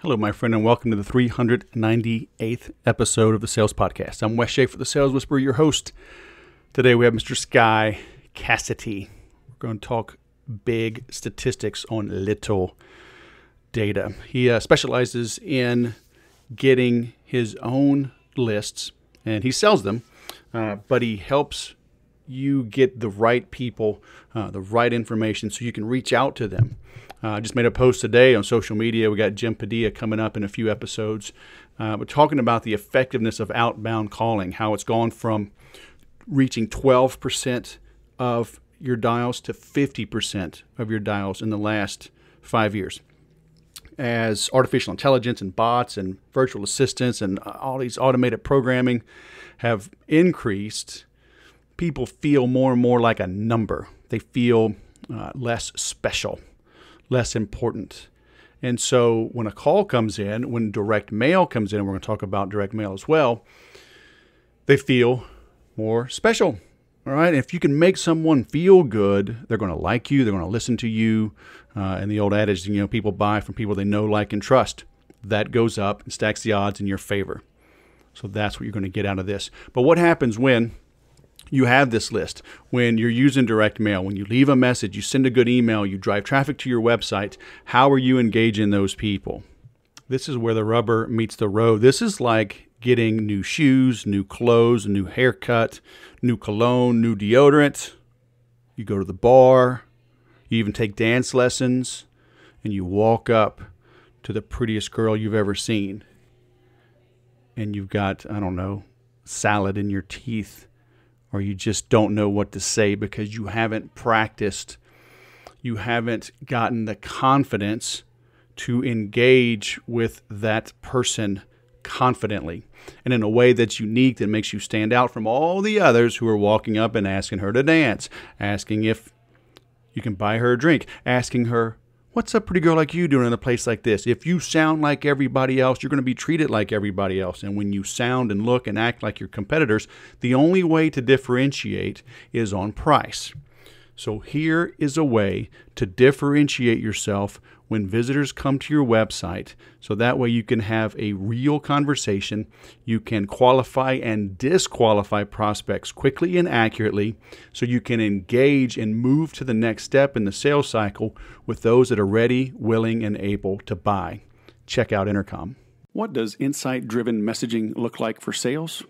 Hello, my friend, and welcome to the 398th episode of the Sales Podcast. I'm Wes Schaefer, the Sales Whisperer, your host. Today we have Mr. Sky Cassidy. We're going to talk big statistics on little data. He specializes in getting his own lists, and he sells them, but he helps you get the right people, the right information so you can reach out to them. I just made a post today on social media. We got Jim Padilla coming up in a few episodes. We're talking about the effectiveness of outbound calling, how it's gone from reaching 12% of your dials to 50% of your dials in the last 5 years. As artificial intelligence and bots and virtual assistants and all these automated programming have increased, people feel more and more like a number. They feel less special, less important. And so when a call comes in, when direct mail comes in, we're going to talk about direct mail as well, they feel more special. All right. And if you can make someone feel good, they're going to like you. They're going to listen to you. And the old adage, people buy from people they know, like, and trust. That goes up and stacks the odds in your favor. So that's what you're going to get out of this. But what happens when you have this list, when you're using direct mail, when you leave a message, you send a good email, you drive traffic to your website? How are you engaging those people? This is where the rubber meets the road. This is like getting new shoes, new clothes, a new haircut, new cologne, new deodorant. You go to the bar, you even take dance lessons, and you walk up to the prettiest girl you've ever seen. And you've got, salad in your teeth, or you just don't know what to say because you haven't practiced. You haven't gotten the confidence to engage with that person confidently and in a way that's unique, that makes you stand out from all the others who are walking up and asking her to dance, asking if you can buy her a drink, asking her, "What's a pretty girl like you doing in a place like this?" If you sound like everybody else, you're going to be treated like everybody else. And when you sound and look and act like your competitors, the only way to differentiate is on price. So here is a way to differentiate yourself when visitors come to your website. So that way you can have a real conversation. You can qualify and disqualify prospects quickly and accurately, so you can engage and move to the next step in the sales cycle with those that are ready, willing, and able to buy. Check out Intercom. What does insight-driven messaging look like for sales?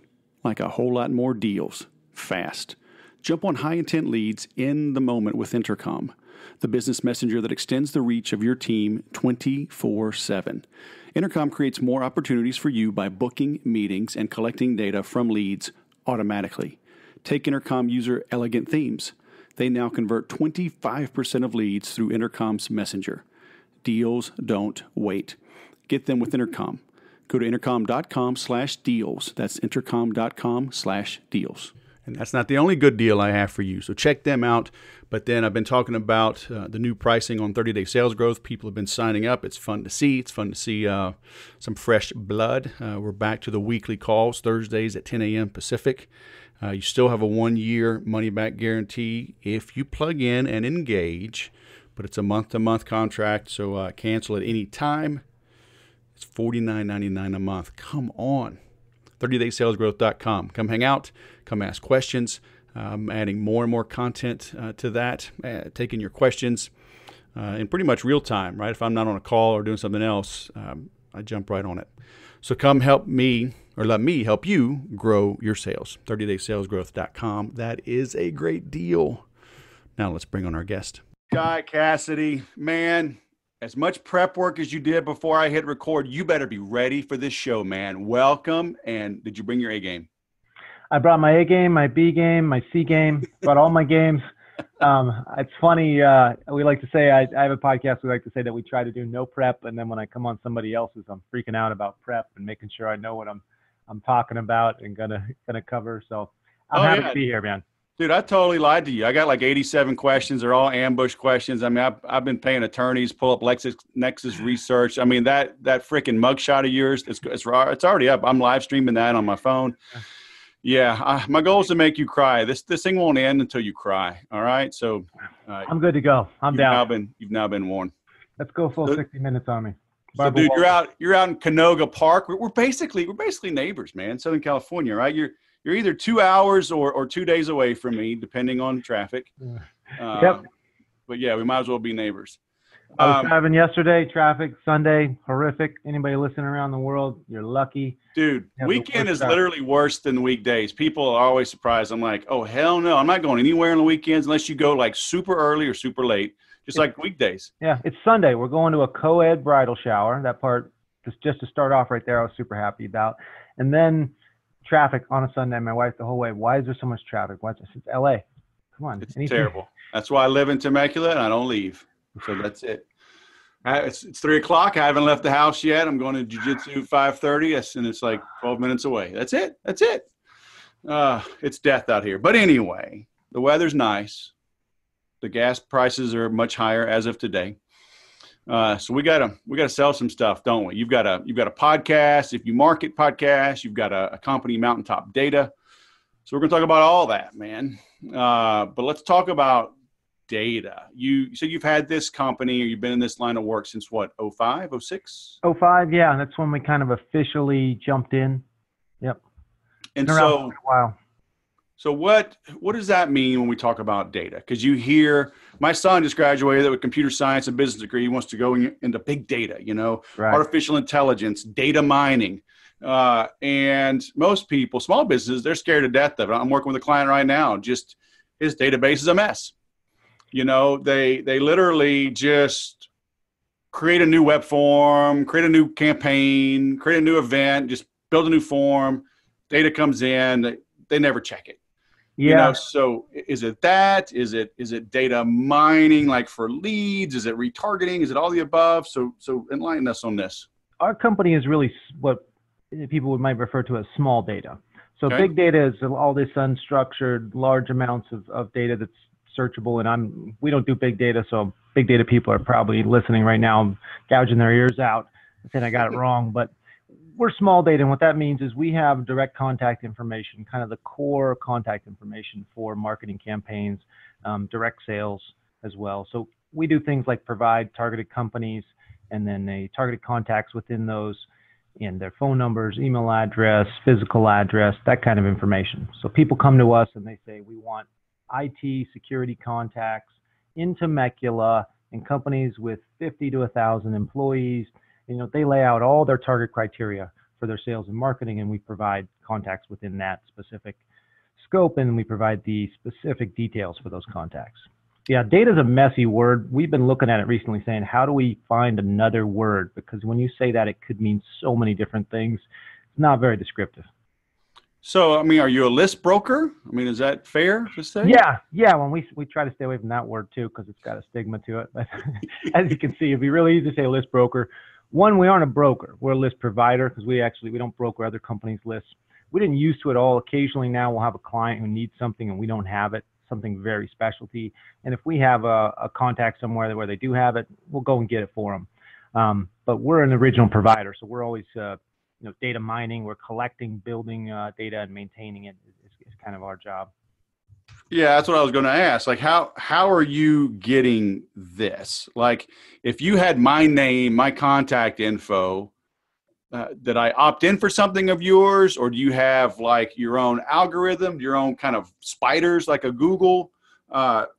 Like a whole lot more deals, fast. Jump on high-intent leads in the moment with Intercom, the business messenger that extends the reach of your team 24/7. Intercom creates more opportunities for you by booking meetings and collecting data from leads automatically. Take Intercom user Elegant Themes. They now convert 25% of leads through Intercom's messenger. Deals don't wait. Get them with Intercom. Go to intercom.com/deals. That's intercom.com/deals. And that's not the only good deal I have for you. So check them out. But then I've been talking about the new pricing on 30-day sales growth. People have been signing up. It's fun to see. It's fun to see some fresh blood. We're back to the weekly calls, Thursdays at 10 a.m. Pacific. You still have a 1-year money-back guarantee if you plug in and engage. But it's a month-to-month contract, so cancel at any time. It's $49.99 a month. Come on. 30daysalesgrowth.com. Come hang out. Come ask questions. I'm adding more and more content to that, taking your questions in pretty much real time, right? If I'm not on a call or doing something else, I jump right on it. So come help me, or let me help you grow your sales. 30daysalesgrowth.com. That is a great deal. Now let's bring on our guest. Guy Cassidy, man. As much prep work as you did before I hit record, you better be ready for this show, man. Welcome. And did you bring your A game? I brought my A game, my B game, my C game, brought all my games. It's funny. We like to say, I have a podcast. We like to say that we try to do no prep. And then when I come on somebody else's, I'm freaking out about prep and making sure I know what I'm talking about and gonna cover. So I'm happy to be here, man. Dude, I totally lied to you. I got like 87 questions. They're all ambush questions. I mean, I've been paying attorneys pull up LexisNexis research. I mean, that freaking mugshot of yours, it's already up. I'm live streaming that on my phone. Yeah, my goal is to make you cry. This thing won't end until you cry. All right, so I'm good to go. I'm down. You've now been warned. Let's go full 60 minutes on me. So, dude, you're out in Canoga Park. We're basically neighbors, man. Southern California, right? You're either 2 hours or 2 days away from me, depending on traffic. Yep. But yeah, we might as well be neighbors. I was driving yesterday, traffic, Sunday, horrific. Anybody listening around the world, you're lucky. Dude, weekend is literally worse than weekdays. People are always surprised. I'm like, oh, hell no. I'm not going anywhere on the weekends unless you go like super early or super late, just like weekdays. Yeah, it's Sunday. We're going to a co-ed bridal shower. That part, just to start off right there, I was super happy about. And then traffic on a Sunday. My wife the whole way, why is there so much traffic? Why? It's LA. Come on. It's terrible. That's why I live in Temecula and I don't leave. So that's it. It's 3:00. I haven't left the house yet. I'm going to jiu-jitsu 5:30, and it's like 12 minutes away. That's it. It's death out here. But anyway, the weather's nice. The gas prices are much higher as of today. So we gotta sell some stuff, don't we? You've got a podcast. If you market podcasts, you've got a company, Mountaintop Data. So we're gonna talk about all that, man. But let's talk about data. You said you've had this company, or you've been in this line of work since what, 05, 06? 05, yeah. That's when we kind of officially jumped in. Yep. And been around for a while. So what does that mean when we talk about data? Because you hear, my son just graduated with computer science and business degree. He wants to go into big data, Right. Artificial intelligence, data mining. And most people, small businesses, they're scared to death of it. I'm working with a client right now. Just his database is a mess. They literally just create a new web form, create a new campaign, create a new event, just build a new form. Data comes in, they never check it. Yeah. So is it that? Is it data mining, like for leads? Is it retargeting? Is it all the above? So enlighten us on this. Our company is really what people might refer to as small data. So Okay. Big data is all this unstructured, large amounts of data that's searchable, and we don't do big data, so big data people are probably listening right now, gouging their ears out, saying I got it wrong. But we're small data, and what that means is we have direct contact information, kind of the core contact information for marketing campaigns, direct sales as well. So we do things like provide targeted companies, and then they targeted contacts within those, and their phone numbers, email address, physical address, that kind of information. So people come to us and they say, we want IT security contacts in Temecula in companies with 50 to 1,000 employees. They lay out all their target criteria for their sales and marketing, and we provide contacts within that specific scope, and we provide the specific details for those contacts. Yeah, data is a messy word. We've been looking at it recently saying, how do we find another word? Because when you say that, it could mean so many different things. It's not very descriptive. So, are you a list broker? Is that fair to say? Yeah. When we try to stay away from that word too, because it's got a stigma to it. But as you can see, it'd be really easy to say list broker. One, we aren't a broker. We're a list provider, because we don't broker other companies' lists. We didn't used to at all. Occasionally now we'll have a client who needs something and we don't have it, something very specialty. And if we have a contact somewhere where they do have it, we'll go and get it for them. But we're an original provider, so we're always data mining. We're collecting, building data, and maintaining it is kind of our job. Yeah, that's what I was going to ask. Like, how are you getting this? Like, if you had my name, my contact info, did I opt in for something of yours, or do you have like your own algorithm, your own kind of spiders, like a Google,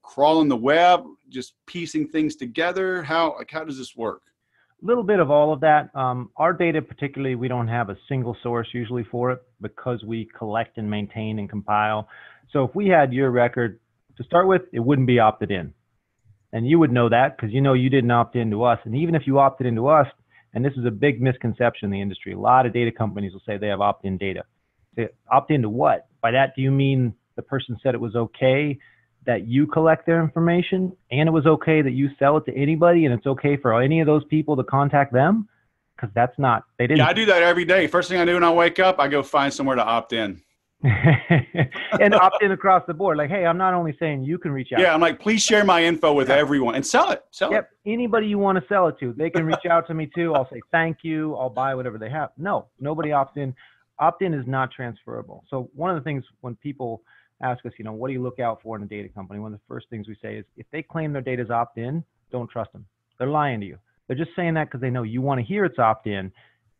crawling the web, just piecing things together? How does this work? A little bit of all of that. Our data particularly, we don't have a single source usually for it, because we collect and maintain and compile. So if we had your record to start with, it wouldn't be opted in. And you would know that, because you didn't opt into us. And even if you opted into us, and this is a big misconception in the industry, a lot of data companies will say they have opt-in data. Say, opt into what? By that, do you mean the person said it was okay that you collect their information, and it was okay that you sell it to anybody, and it's okay for any of those people to contact them? Because that's not, they didn't. Yeah, I do that every day. First thing I do when I wake up, I go find somewhere to opt in. And opt in across the board. Like, hey, I'm not only saying you can reach out. Yeah, I'm like, please share my info with everyone and sell it. Yep. Anybody you want to sell it to, they can reach out to me too. I'll say thank you. I'll buy whatever they have. No, nobody opts in. Opt-in is not transferable. So one of the things when people ask us, what do you look out for in a data company? One of the first things we say is, if they claim their data is opt-in, don't trust them. They're lying to you. They're just saying that because they know you want to hear it's opt-in,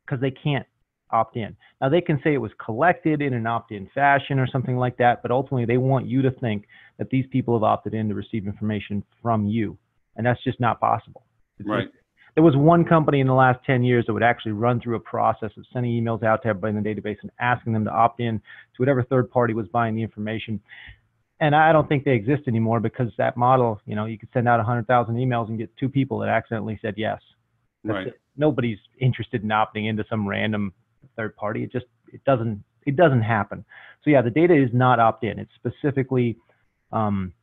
because they can't opt in. Now, they can say it was collected in an opt-in fashion or something like that, but ultimately they want you to think that these people have opted in to receive information from you, and that's just not possible. Right. There was one company in the last 10 years that would actually run through a process of sending emails out to everybody in the database and asking them to opt in to whatever third party was buying the information. And I don't think they exist anymore, because that model, you could send out 100,000 emails and get 2 people that accidentally said yes. That's Right. it. Nobody's interested in opting into some random third party. It doesn't happen. So yeah, the data is not opt-in. It's specifically, when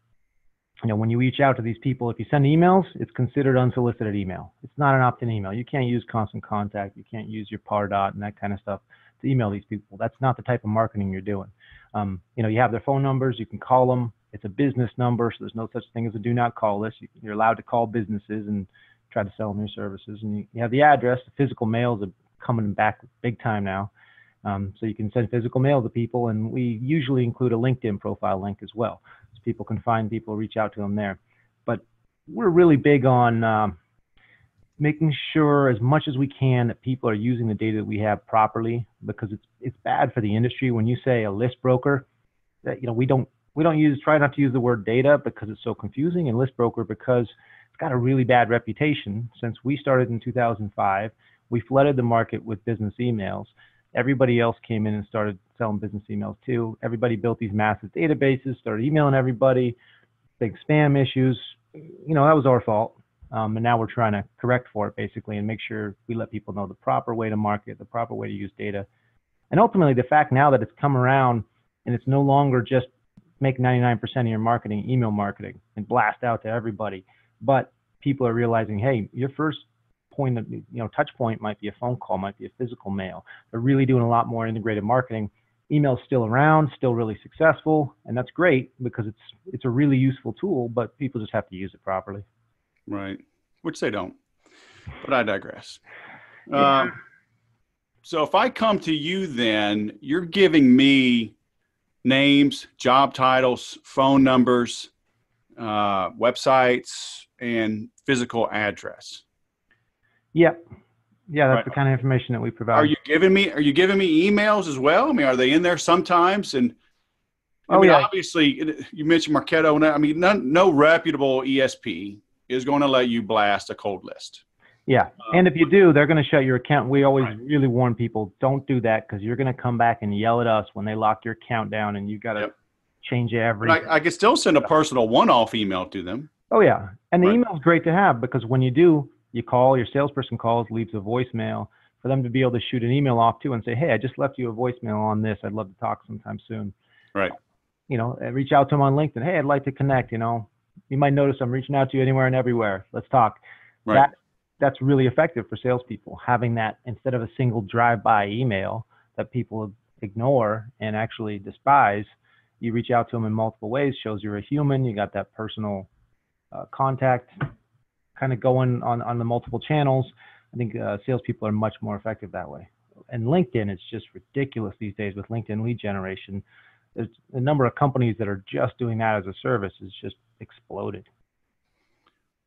you reach out to these people, if you send emails, it's considered unsolicited email. It's not an opt-in email. You can't use constant contact. You can't use your pardot and that kind of stuff to email these people. That's not the type of marketing you're doing. You have their phone numbers. You can call them. It's a business number, so there's no such thing as a do not call list. You're allowed to call businesses and try to sell them your services. And you have the address. The physical mails are coming back big time now. So you can send physical mail to people, and we usually include a LinkedIn profile link as well, so people can find people, reach out to them there. But we're really big on making sure as much as we can that people are using the data that we have properly, because it's bad for the industry when you say a list broker. That we don't try not to use the word data because it's so confusing, and list broker because it's got a really bad reputation. Since we started in 2005, we flooded the market with business emails. Everybody else came in and started selling business emails too. Everybody built these massive databases, started emailing everybody, big spam issues. That was our fault. And now we're trying to correct for it, basically, and make sure we let people know the proper way to market, the proper way to use data. And ultimately, the fact now that it's come around and it's no longer just make 99% of your marketing email marketing and blast out to everybody, but people are realizing, hey, your first point of, touch point might be a phone call, might be a physical mail. They're really doing a lot more integrated marketing. Email's still around, still really successful, and that's great because it's a really useful tool, but people just have to use it properly. Right. Which they don't, but I digress. Yeah. So if I come to you, then you're giving me names, job titles, phone numbers, websites, and physical address. Yep. Yeah, that's Right. the kind of information that we provide. Are you giving me emails as well? I mean, are they in there sometimes? And obviously, you mentioned Marketo. I mean, no reputable ESP is going to let you blast a cold list. Yeah, and if you do, they're going to shut your account. We always really warn people, don't do that, because you're going to come back and yell at us when they lock your account down, and you got to change everything. I could still send a personal one-off email to them. Oh, yeah, and the email is great to have, because when you do, you call, your salesperson calls, leaves a voicemail for them to be able to shoot an email off to and say, hey, I just left you a voicemail on this. I'd love to talk sometime soon. Right. Reach out to them on LinkedIn. Hey, I'd like to connect. You might notice I'm reaching out to you anywhere and everywhere. Let's talk. Right. That's really effective for salespeople, having that instead of a single drive-by email that people ignore and actually despise. You reach out to them in multiple ways, shows you're a human. You got that personal contact kind of going on the multiple channels. I think salespeople are much more effective that way. And LinkedIn is just ridiculous these days with LinkedIn lead generation. There's a number of companies that are just doing that as a service is just exploded.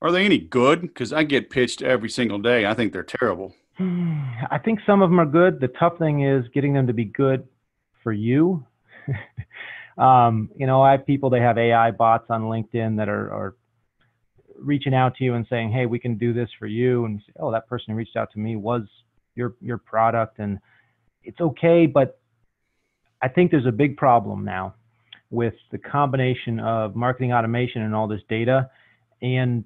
Are they any good? Because I get pitched every single day. I think they're terrible. I think some of them are good. The tough thing is getting them to be good for you. I have people, they have AI bots on LinkedIn that are reaching out to you and saying, hey, we can do this for you. And you say, oh, that person who reached out to me was your product. And it's okay. But I think there's a big problem now with the combination of marketing automation and all this data and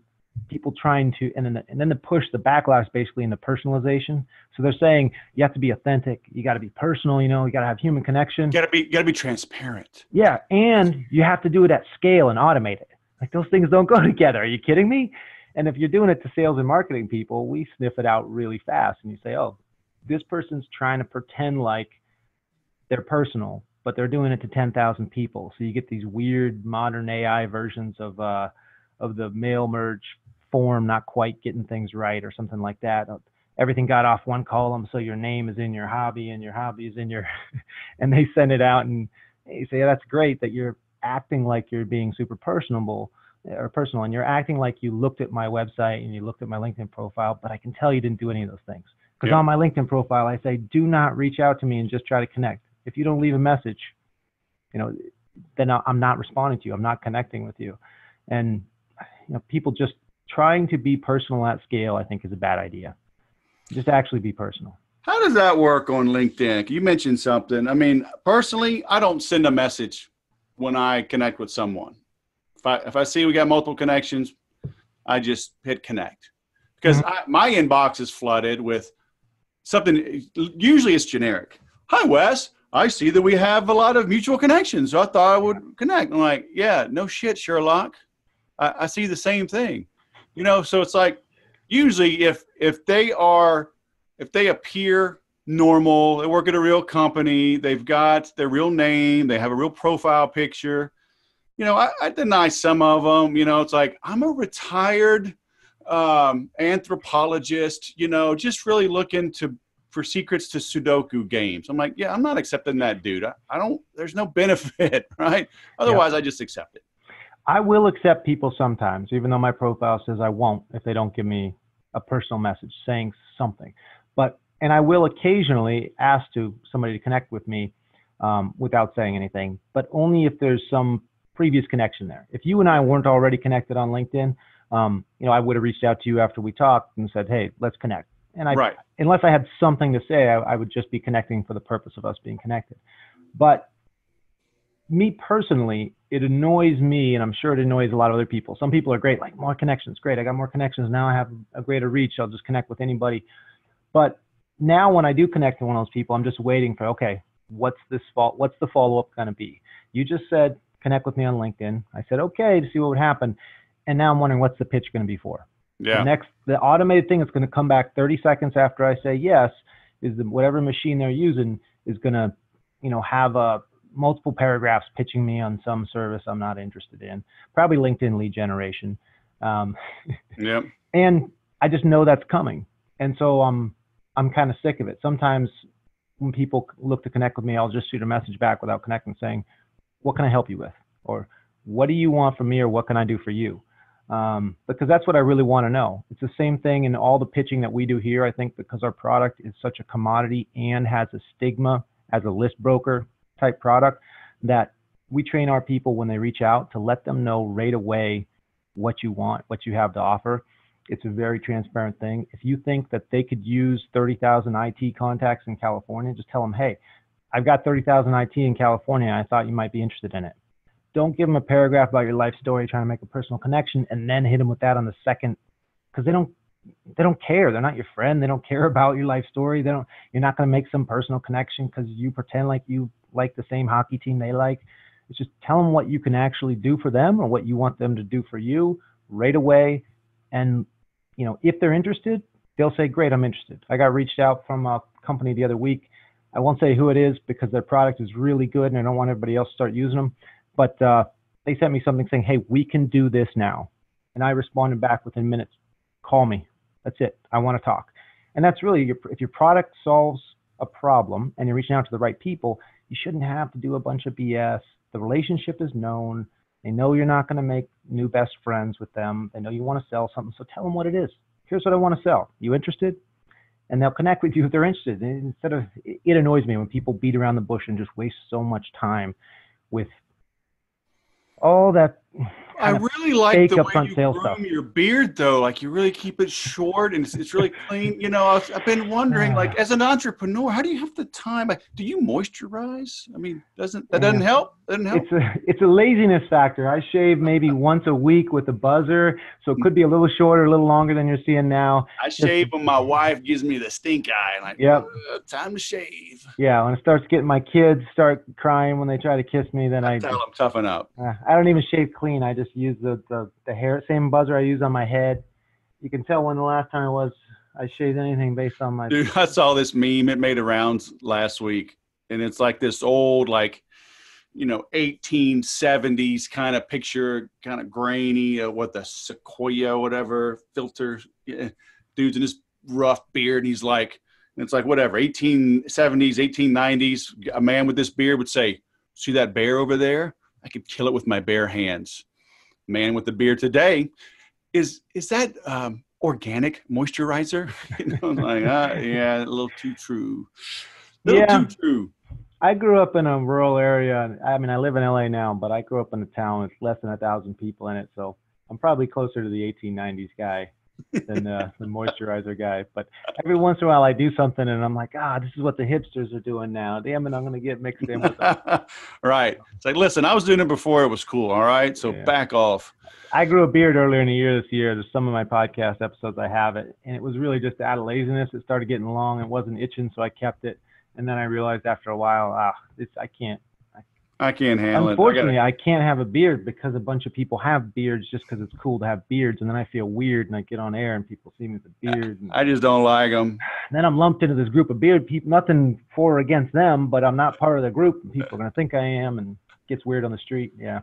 people trying to, and then the push, the backlash basically into personalization. So they're saying you have to be authentic. You got to be personal. You got to have human connection. You got to be transparent. Yeah. And you have to do it at scale and automate it. Like those things don't go together. Are you kidding me? And if you're doing it to sales and marketing people, we sniff it out really fast. And you say, oh, this person's trying to pretend like they're personal, but they're doing it to 10,000 people. So you get these weird modern AI versions of the mail merge form not quite getting things right or something like that. Everything got off one column, so your name is in your hobby and your hobby is in your, and they send it out and you say, yeah, that's great that you're acting like you're being super personable, or personal, and you're acting like you looked at my website and you looked at my LinkedIn profile, but I can tell you didn't do any of those things. Because Yep. on my LinkedIn profile, I say, do not reach out to me and just try to connect. If you don't leave a message, then I'm not responding to you. I'm not connecting with you. And people just trying to be personal at scale, I think, is a bad idea. Just actually be personal. How does that work on LinkedIn? You mentioned something. I mean, personally, I don't send a message when I connect with someone. If I see we got multiple connections, I just hit connect. Because my inbox is flooded with something. Usually it's generic. Hi, Wes. I see that we have a lot of mutual connections, so I thought I would connect. I'm like, yeah, no shit, Sherlock. I see the same thing. So it's like, usually if they appear normal, they work at a real company, they've got their real name, they have a real profile picture, I deny some of them. It's like, I'm a retired anthropologist, just really looking for secrets to Sudoku games. I'm like, yeah, I'm not accepting that, dude. I don't, there's no benefit, right? Otherwise, I just accept it. I will accept people sometimes, even though my profile says I won't if they don't give me a personal message saying something. And I will occasionally ask somebody to connect with me without saying anything, but only if there's some previous connection there. If you and I weren't already connected on LinkedIn, I would have reached out to you after we talked and said, hey, let's connect. And unless I had something to say, I would just be connecting for the purpose of us being connected. But me personally, it annoys me, and I'm sure it annoys a lot of other people. Some people are great, like more connections. Great, I got more connections. Now I have a greater reach. I'll just connect with anybody. But now when I do connect to one of those people, I'm just waiting for, okay, what's the follow-up going to be? You just said, connect with me on LinkedIn. I said, okay, to see what would happen. And now I'm wondering, what's the pitch going to be for? Yeah. The automated thing that's going to come back 30 seconds after I say yes is whatever machine they're using is going to, have multiple paragraphs pitching me on some service I'm not interested in, probably LinkedIn lead generation. Yep. And I just know that's coming. And so I'm kind of sick of it. Sometimes when people look to connect with me, I'll just shoot a message back without connecting, saying, what can I help you with? Or what do you want from me, or what can I do for you? Because that's what I really want to know. It's the same thing in all the pitching that we do here. I think because our product is such a commodity and has a stigma as a list broker type product, that we train our people when they reach out to let them know right away what you want, what you have to offer. It's a very transparent thing. If you think that they could use 30,000 IT contacts in California, just tell them, hey, I've got 30,000 IT in California. I thought you might be interested in it. Don't give them a paragraph about your life story, trying to make a personal connection, and then hit them with that on the second, because they don't care. They're not your friend. They don't care about your life story. You're not going to make some personal connection because you pretend like you like the same hockey team they like. It's just tell them what you can actually do for them or what you want them to do for you right away. And, if they're interested, they'll say, great, I'm interested. I got reached out from a company the other week. I won't say who it is because their product is really good and I don't want everybody else to start using them. But they sent me something saying, hey, we can do this now. And I responded back within minutes, call me. That's it. I want to talk. And that's really, if your product solves a problem and you're reaching out to the right people, you shouldn't have to do a bunch of BS. The relationship is known. They know you're not going to make new best friends with them. They know you want to sell something. So tell them what it is. Here's what I want to sell. You interested? And they'll connect with you if they're interested. And it annoys me when people beat around the bush and just waste so much time with all that. I really like the way you groom stuff. your beard, though. Like, you really keep it short and it's really clean. I've been wondering, like, as an entrepreneur, how do you have the time? Like, do you moisturize? I mean, doesn't help? Doesn't help? It's a laziness factor. I shave maybe once a week with a buzzer, so it could be a little shorter, a little longer than you're seeing now. I shave when my wife gives me the stink eye. Like, yep. Time to shave. Yeah, when it starts getting, my kids start crying when they try to kiss me, then I tell them toughen up. I don't even shave clean. I just use the hair, same buzzer I use on my head. You can tell when the last time I shaved anything based on my. Dude, I saw this meme. It made a rounds last week, and it's like this old, 1870s kind of picture, kind of grainy, the Sequoia, whatever filter. Dude's in this rough beard, and he's like, and it's like whatever, 1870s, 1890s. A man with this beard would say, "See that bear over there? I could kill it with my bare hands." man with the beard today. Is that organic moisturizer? Like, yeah, a little too true. A little Yeah, too true. I grew up in a rural area. I mean, I live in LA now, but I grew up in a town with less than 1,000 people in it. So I'm probably closer to the 1890s guy than the moisturizer guy. But every once in a while I do something and I'm like, this is what the hipsters are doing now. Damn it, I'm going to get mixed in with them. Right. It's like, listen, I was doing it before it was cool. All right. So Yeah. back off. I grew a beard earlier in the year this year. There's some of my podcast episodes I have it. And it was really just out of laziness. It started getting long. It wasn't itching, so I kept it. And then I realized after a while, I can't. I can't handle Unfortunately, I can't have a beard because a bunch of people have beards just because it's cool to have beards. And then I feel weird and I get on air and people see me with a beard. And I just don't like them. then I'm lumped into this group of beard people. Nothing for or against them, but I'm not part of the group. And people are going to think I am, and it gets weird on the street. Yeah.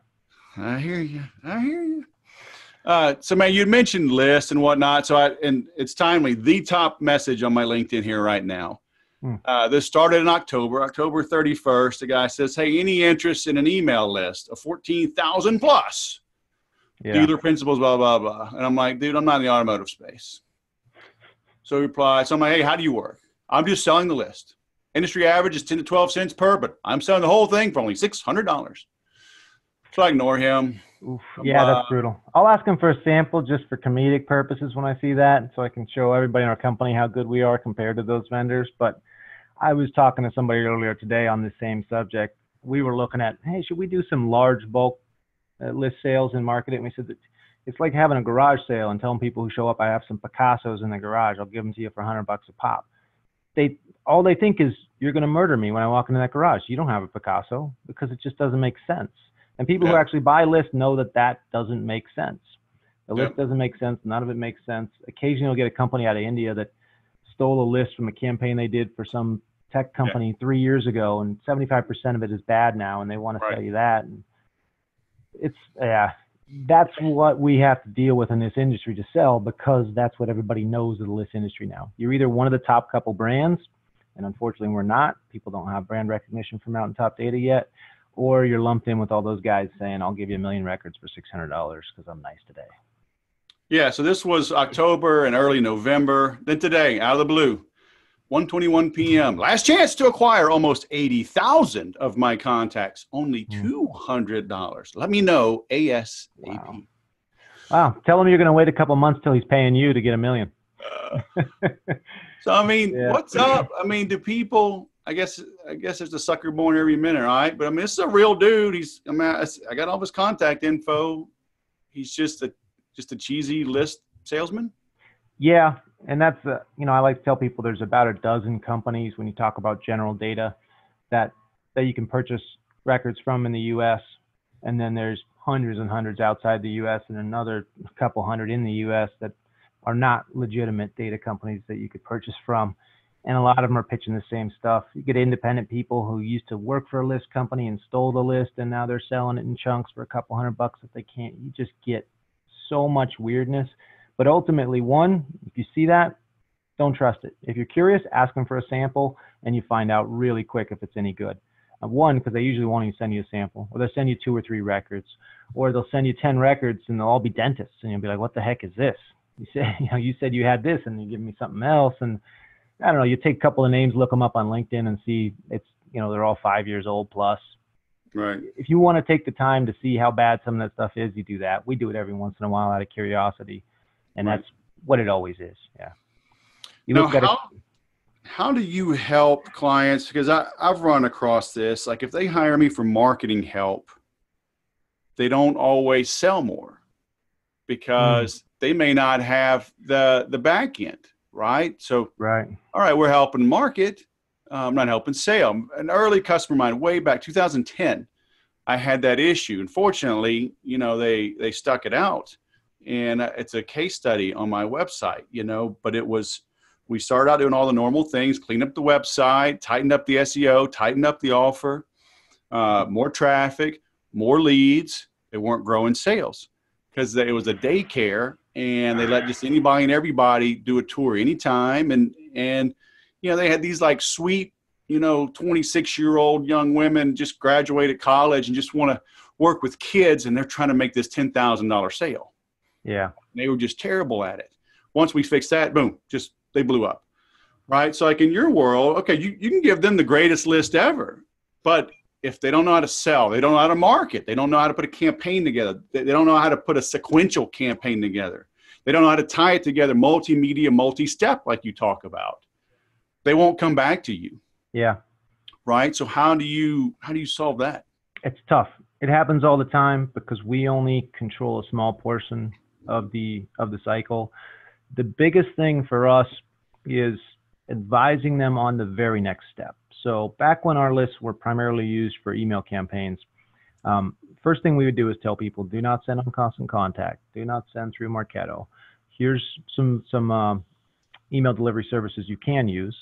I hear you. So, man, you mentioned lists and whatnot. So, and it's timely. The top message on my LinkedIn here right now. This started in October 31st. The guy says, hey, any interest in an email list of 14,000 plus dealer principals, blah, blah, blah. And I'm like, dude, I'm not in the automotive space. So he replied, so I'm like, hey, how do you work? I'm just selling the list. Industry average is 10 to 12 cents per, but I'm selling the whole thing for only $600. So I ignore him. Oof. Yeah, that's brutal. I'll ask him for a sample just for comedic purposes when I see that, so I can show everybody in our company how good we are compared to those vendors. But I was talking to somebody earlier today on the same subject. We were looking at, hey, should we do some large bulk list sales and market it? And we said that it's like having a garage sale and telling people who show up, I have some Picassos in the garage. I'll give them to you for $100 a pop. All they think is you're going to murder me when I walk into that garage. You don't have a Picasso, because it just doesn't make sense. And people who actually buy lists know that doesn't make sense. The list doesn't make sense. None of it makes sense. Occasionally you'll get a company out of India that stole a list from a campaign they did for some tech company 3 years ago, and 75% of it is bad now, and they want to sell you that. And that's what we have to deal with in this industry to sell, because that's what everybody knows of the list industry now. You're either one of the top couple brands, and unfortunately we're not. People don't have brand recognition from Mountaintop Data yet, or you're lumped in with all those guys saying, I'll give you 1 million records for $600 because I'm nice today. Yeah, so this was October and early November. Then today, out of the blue, 1:21 p.m. Last chance to acquire almost 80,000 of my contacts. Only $200. Let me know ASAP. Wow. Tell him you're going to wait a couple months till he's paying you to get 1 million. So, I mean, what's up? I mean, do people, I guess there's a sucker born every minute, right? But I mean, this is a real dude. I got all his contact info. He's just a cheesy list salesman. Yeah. And that's, I like to tell people there's about a dozen companies when you talk about general data that you can purchase records from in the U.S. And then there's hundreds and hundreds outside the U.S. and another couple hundred in the U.S. that are not legitimate data companies that you could purchase from. And a lot of them are pitching the same stuff. You get independent people who used to work for a list company and stole the list, and now they're selling it in chunks for a couple $100 if they can't. You just get so much weirdness. But ultimately, one, if you see that, don't trust it. If you're curious, ask them for a sample, and you find out really quick if it's any good. One, because they usually won't even send you a sample, or they'll send you 2 or 3 records, or they'll send you 10 records, and they'll all be dentists, and you'll be like, what the heck is this? You said you had this, and you give me something else, and I don't know. You take a couple of names, look them up on LinkedIn, and see they're all 5 years old plus. Right. If you want to take the time to see how bad some of that stuff is, you do that. We do it every once in a while out of curiosity. And that's what it always is. Yeah. How do you help clients? Because I've run across this. Like, if they hire me for marketing help, they don't always sell more because they may not have the back end, right? So, all right, we're helping market. I'm not helping sale. An early customer of mine, way back 2010, I had that issue. Unfortunately, they stuck it out. And it's a case study on my website, but we started out doing all the normal things, clean up the website, tighten up the SEO, tighten up the offer, more traffic, more leads. They weren't growing sales because it was a daycare and they let just anybody and everybody do a tour anytime. And they had these like sweet, 26-year-old young women just graduated college and just want work with kids and they're trying to make this $10,000 sale. Yeah. They were just terrible at it. Once we fixed that, boom, just they blew up. Right. So like in your world, okay, you can give them the greatest list ever, but if they don't know how to sell, they don't know how to market, they don't know how to put a campaign together, they don't know how to put a sequential campaign together, they don't know how to tie it together, multimedia, multi-step, like you talk about, they won't come back to you. Yeah. Right. So how do you solve that? It's tough. It happens all the time because we only control a small portion of the cycle. The biggest thing for us is advising them on the very next step. So back when our lists were primarily used for email campaigns, first thing we would do is tell people, do not send on constant contact, do not send through Marketo. Here's some email delivery services you can use.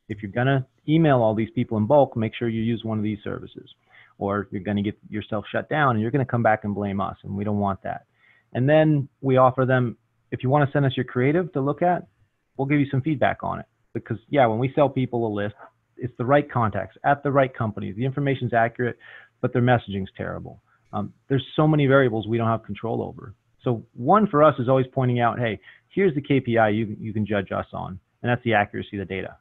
If you're gonna email all these people in bulk, make sure you use one of these services, or you're gonna get yourself shut down and you're gonna come back and blame us, and we don't want that. And then we offer them, if you want to send us your creative to look at, we'll give you some feedback on it. Because yeah, when we sell people a list, it's the right contacts at the right companies. The information's accurate, but their messaging's terrible. There's so many variables we don't have control over. So one for us is always pointing out, hey, here's the KPI you can judge us on, and that's the accuracy of the data.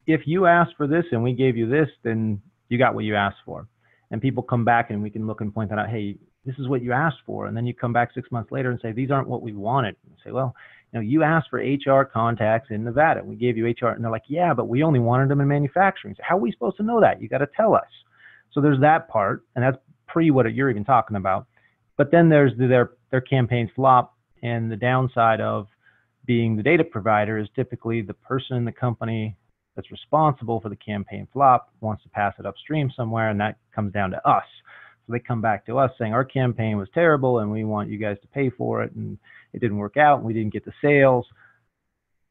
If you asked for this and we gave you this, then you got what you asked for. And people come back and we can look and point that out, hey, this is what you asked for. And then you come back 6 months later and say, these aren't what we wanted. And say, well, you asked for HR contacts in Nevada. We gave you HR. And they're like, yeah, but we only wanted them in manufacturing. So how are we supposed to know that? You got to tell us. So there's that part. And that's pre what you're even talking about. But then there's their campaign flop. And the downside of being the data provider is typically the person in the company that's responsible for the campaign flop wants to pass it upstream somewhere. And that comes down to us. So they come back to us saying our campaign was terrible and we want you guys to pay for it, and it didn't work out and we didn't get the sales.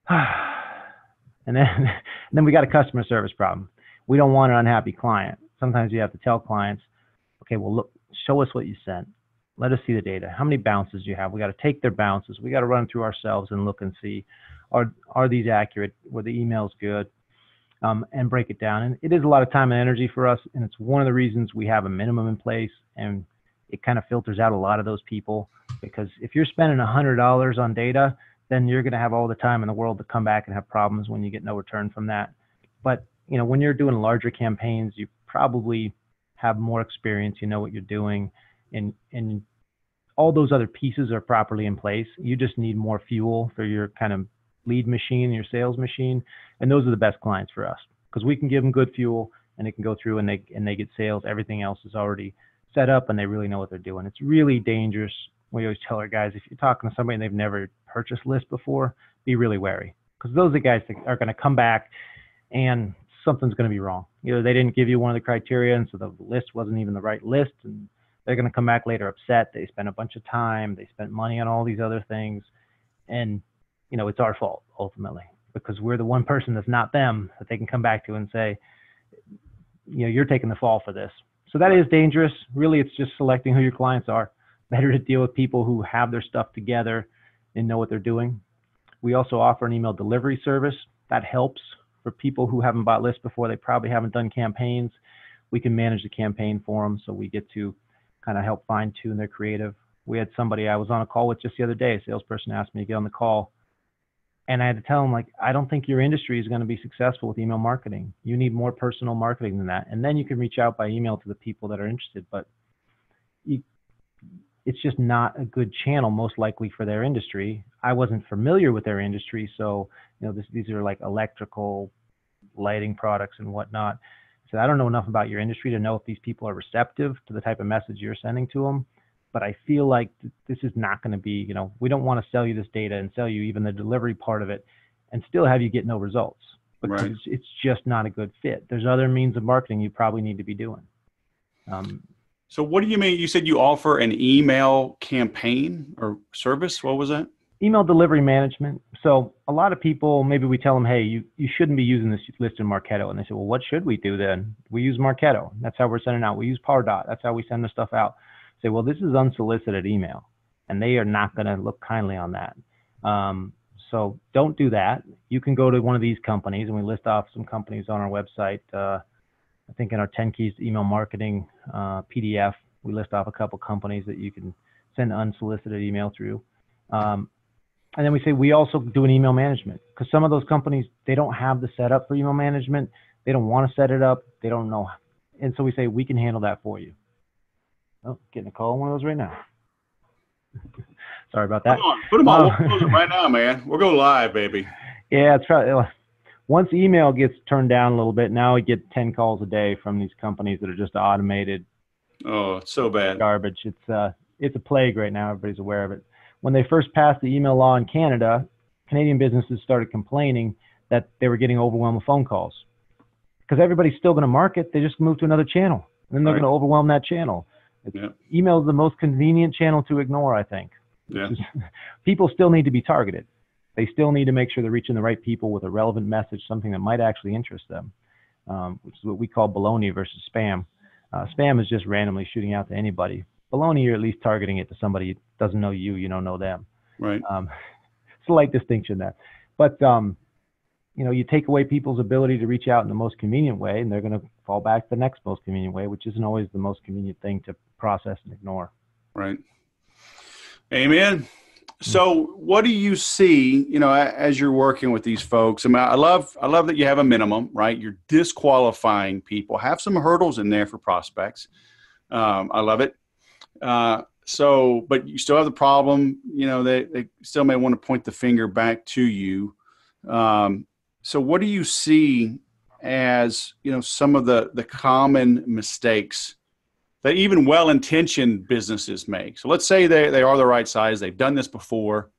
and then we got a customer service problem. We don't want an unhappy client. Sometimes you have to tell clients, okay, well, look, show us what you sent. Let us see the data. How many bounces do you have? We got to take their bounces. We got to run them through ourselves and look and see, are these accurate? Were the emails good? And break it down. And it is a lot of time and energy for us. And it's one of the reasons we have a minimum in place, and it kind of filters out a lot of those people, because if you're spending $100 on data, then you're going to have all the time in the world to come back and have problems when you get no return from that. But, when you're doing larger campaigns, you probably have more experience, you know what you're doing, and all those other pieces are properly in place. You just need more fuel for your kind of lead machine, your sales machine, and those are the best clients for us because we can give them good fuel and they can go through and they get sales. Everything else is already set up and they really know what they're doing. It's really dangerous. We always tell our guys, if you're talking to somebody and they've never purchased lists before, be really wary, because those are the guys that are going to come back and something's going to be wrong. Either they didn't give you one of the criteria and so the list wasn't even the right list, and they're going to come back later upset. They spent a bunch of time, they spent money on all these other things, and it's our fault ultimately, because we're the one person that's not them that they can come back to and say, you're taking the fall for this. So that is dangerous. Really, it's just selecting who your clients are. Better to deal with people who have their stuff together and know what they're doing. We also offer an email delivery service that helps for people who haven't bought lists before. They probably haven't done campaigns. We can manage the campaign for them, so we get to kind of help fine tune their creative. We had somebody I was on a call with just the other day. A salesperson asked me to get on the call. And I had to tell them, I don't think your industry is going to be successful with email marketing. You need more personal marketing than that. And then you can reach out by email to the people that are interested. But it's just not a good channel, most likely, for their industry. I wasn't familiar with their industry. So, these are like electrical lighting products and whatnot. So I don't know enough about your industry to know if these people are receptive to the type of message you're sending to them. But I feel like this is not going to be, we don't want to sell you this data and sell you even the delivery part of it and still have you get no results, because right. It's just not a good fit. There's other means of marketing you probably need to be doing. So what do you mean? You said you offer an email campaign or service. What was that? Email delivery management. So a lot of people, maybe we tell them, hey, you shouldn't be using this list in Marketo. And they say, well, what should we do then? We use Marketo. That's how we're sending out. We use Pardot. That's how we send the stuff out. Say, well, this is unsolicited email, and they are not going to look kindly on that. So don't do that. You can go to one of these companies, and we list off some companies on our website. I think in our 10 Keys to Email Marketing PDF, We list off a couple companies that you can send unsolicited email through. And then we say we also do an email management, because some of those companies, they don't have the setup for email management. They don't want to set it up. They don't know. And so we say we can handle that for you. Oh, getting a call on one of those right now. Sorry about that. Put them on. We'll close it right now, man. We'll go live, baby. Yeah, it's probably, once email gets turned down a little bit, now we get 10 calls a day from these companies that are just automated. Oh, it's so bad. Garbage. It's a plague right now. Everybody's aware of it. When they first passed the email law in Canada, Canadian businesses started complaining that they were getting overwhelmed with phone calls, because everybody's still going to market. They just move to another channel, and then they're going to overwhelm that channel. Email is the most convenient channel to ignore, I think. Yeah. People still need to be targeted. They still need to make sure they're reaching the right people with a relevant message, something that might actually interest them, which is what we call baloney versus spam. Spam is just randomly shooting out to anybody. Baloney, you're at least targeting it to somebody who doesn't know you, you don't know them. Right. It's a light distinction there. But, you take away people's ability to reach out in the most convenient way, and they're going to fall back to the next most convenient way, which isn't always the most convenient thing to process and ignore. Right. Amen. So what do you see, as you're working with these folks? I mean, I love that you have a minimum, right? You're disqualifying people. Have some hurdles in there for prospects. I love it. But you still have the problem, they still may want to point the finger back to you. So what do you see as, some of the common mistakes that even well-intentioned businesses make? So let's say they are the right size. They've done this before.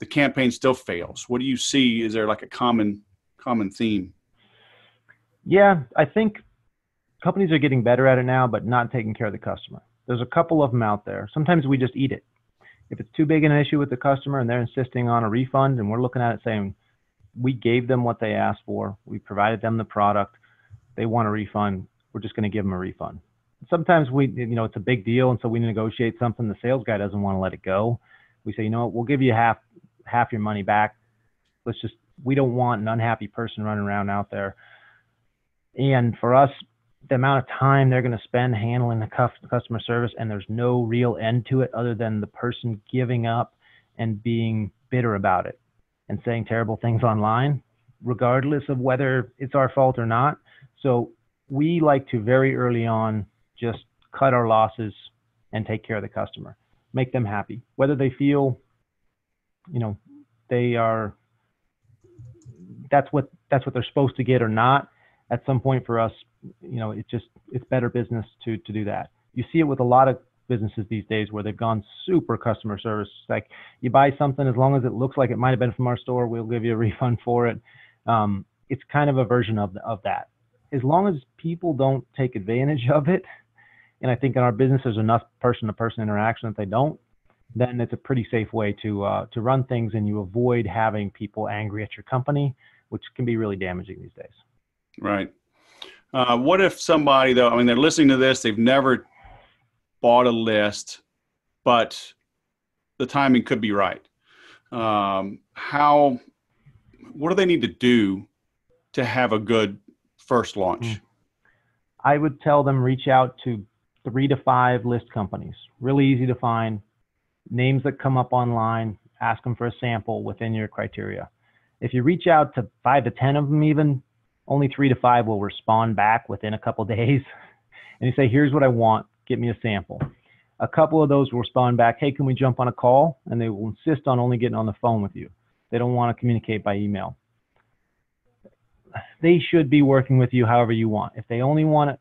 The campaign still fails. What do you see? Is there like a common theme? Yeah, I think companies are getting better at it now, but not taking care of the customer. There's a couple of them out there. Sometimes we just eat it. If it's too big an issue with the customer and they're insisting on a refund, and we're looking at it saying, we gave them what they asked for. We provided them the product. They want a refund. We're just going to give them a refund. Sometimes it's a big deal, and so we negotiate something. The sales guy doesn't want to let it go. We say, we'll give you half your money back. We don't want an unhappy person running around out there. And for us, the amount of time they're going to spend handling the customer service, and there's no real end to it other than the person giving up and being bitter about it and saying terrible things online, regardless of whether it's our fault or not. So we like to very early on just cut our losses and take care of the customer, make them happy, whether they feel, they are, that's what they're supposed to get or not. At some point for us, it's better business to do that. You see it with a lot of businesses these days where they've gone super customer service. Like, you buy something, as long as it looks like it might have been from our store, we'll give you a refund for it. It's kind of a version of that. As long as people don't take advantage of it, and I think in our business there's enough person-to-person interaction that they don't, then it's a pretty safe way to run things, and you avoid having people angry at your company, which can be really damaging these days. Right. What if somebody, though, they're listening to this, they've never bought a list, but the timing could be right. What do they need to do to have a good first launch? I would tell them reach out to 3 to 5 list companies. Really easy to find. Names that come up online, ask them for a sample within your criteria. If you reach out to 5 to 10 of them even, only 3 to 5 will respond back within a couple days. And you say, here's what I want, get me a sample. A couple of those will respond back, hey, can we jump on a call? And they will insist on only getting on the phone with you. They don't want to communicate by email. They should be working with you however you want. If you only want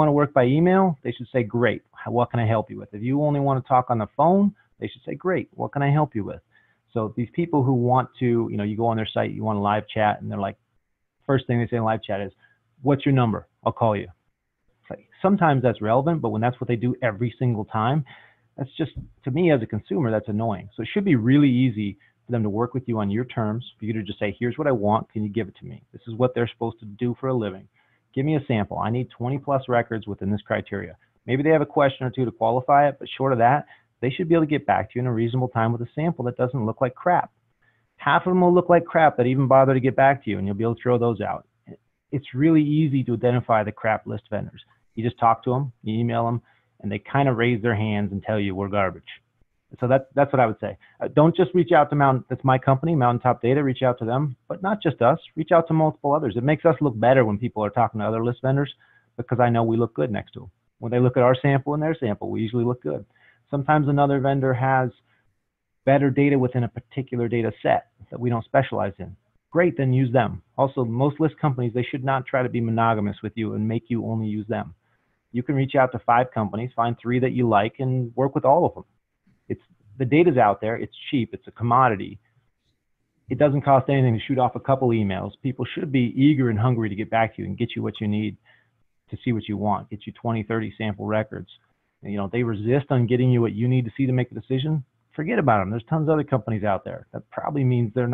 to work by email, they should say, great, what can I help you with? If you only want to talk on the phone, they should say, great, what can I help you with? So these people who want to, you go on their site, you want a live chat, and they're like, first thing they say in live chat is, what's your number? I'll call you. It's like, sometimes that's relevant, but when that's what they do every single time, that's just, to me as a consumer, that's annoying. So it should be really easy for them to work with you on your terms, for you to just say, here's what I want, can you give it to me? This is what they're supposed to do for a living. Give me a sample. I need 20 plus records within this criteria. Maybe they have a question or two to qualify it, but short of that, they should be able to get back to you in a reasonable time with a sample that doesn't look like crap. Half of them will look like crap that even bother to get back to you, and you'll be able to throw those out. It's really easy to identify the crap list vendors. You just talk to them, you email them, and they kind of raise their hands and tell you we're garbage. So that's what I would say. Don't just reach out to that's my company, Mountaintop Data, reach out to them, but not just us, reach out to multiple others. It makes us look better when people are talking to other list vendors because I know we look good next to them. When they look at our sample and their sample, we usually look good. Sometimes another vendor has better data within a particular data set that we don't specialize in. Great, then use them. Also, most list companies, they should not try to be monogamous with you and make you only use them. You can reach out to 5 companies, find 3 that you like, and work with all of them. The data's out there. It's cheap. It's a commodity. It doesn't cost anything to shoot off a couple emails. People should be eager and hungry to get back to you and get you what you need to see what you want, get you 20, 30 sample records. And, they resist on getting you what you need to see to make a decision. Forget about them. There's tons of other companies out there. That probably means they're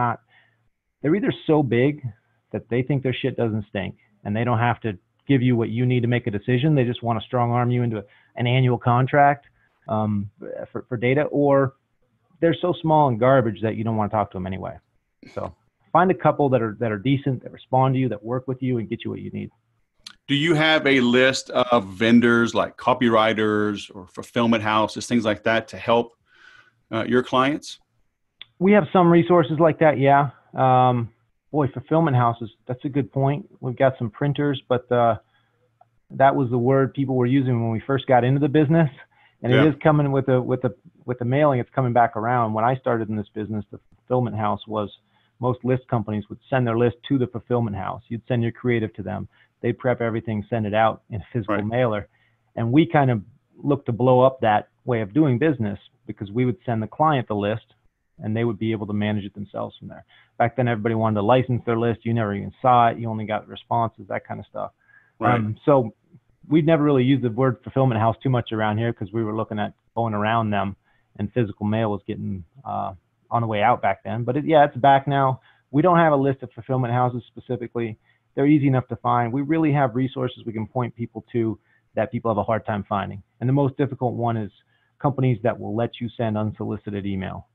either so big that they think their shit doesn't stink and they don't have to give you what you need to make a decision. They just want to strong arm you into an annual contract for data, or they're so small and garbage that you don't want to talk to them anyway. So find a couple that are decent, that respond to you, that work with you and get you what you need. Do you have a list of vendors like copywriters or fulfillment houses, things like that, to help your clients? We have some resources like that, yeah. Fulfillment houses, that's a good point. We've got some printers, but that was the word people were using when we first got into the business. And It is coming with the mailing. It's coming back around. When I started in this business, the fulfillment house was most list companies would send their list to the fulfillment house. You'd send your creative to them. They'd prep everything, send it out in a physical mailer. And we kind of looked to blow up that way of doing business because we would send the client the list and they would be able to manage it themselves from there. Back then, everybody wanted to license their list. You never even saw it. You only got responses, that kind of stuff. Right. So we'd never really used the word fulfillment house too much around here because we were looking at going around them, and physical mail was getting on the way out back then. But it's back now. We don't have a list of fulfillment houses specifically. They're easy enough to find. We really have resources we can point people to that people have a hard time finding. And the most difficult one is companies that will let you send unsolicited email.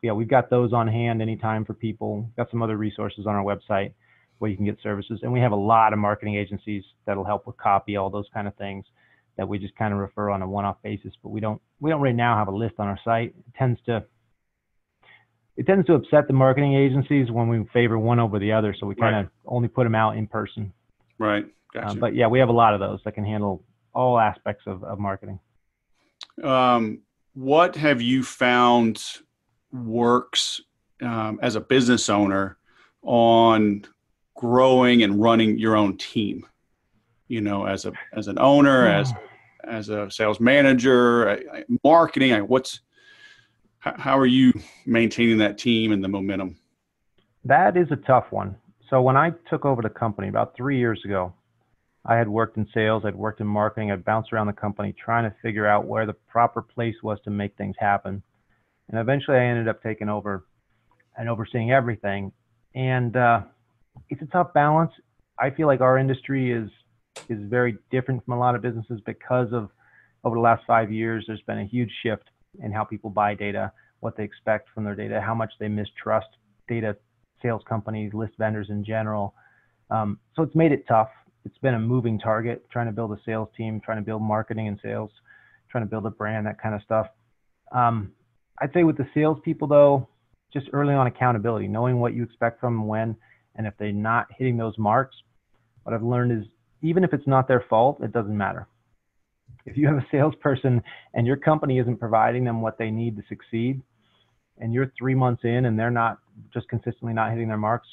We've got those on hand anytime for people. We've got some other resources on our website where you can get services. And we have a lot of marketing agencies that'll help with copy, all those kind of things that we just kind of refer on a one-off basis. But we don't right now have a list on our site. It tends to upset the marketing agencies when we favor one over the other. So we kind of only put them out in person. Right. Gotcha. But we have a lot of those that can handle all aspects of marketing. What have you found works as a business owner on growing and running your own team? As an owner, as a sales manager, marketing. How are you maintaining that team and the momentum? That is a tough one. So when I took over the company about 3 years ago, I had worked in sales, I'd worked in marketing, I'd bounced around the company trying to figure out where the proper place was to make things happen. And eventually I ended up taking over and overseeing everything. And it's a tough balance. I feel like our industry is very different from a lot of businesses because of over the last 5 years, there's been a huge shift in how people buy data, what they expect from their data, how much they mistrust data sales companies, list vendors in general. So it's made it tough. It's been a moving target, trying to build a sales team, trying to build marketing and sales, trying to build a brand, that kind of stuff. I'd say with the salespeople, though, just early on accountability, knowing what you expect from them when, and if they're not hitting those marks. What I've learned is even if it's not their fault, it doesn't matter. If you have a salesperson and your company isn't providing them what they need to succeed, and you're 3 months in and they're not just consistently not hitting their marks,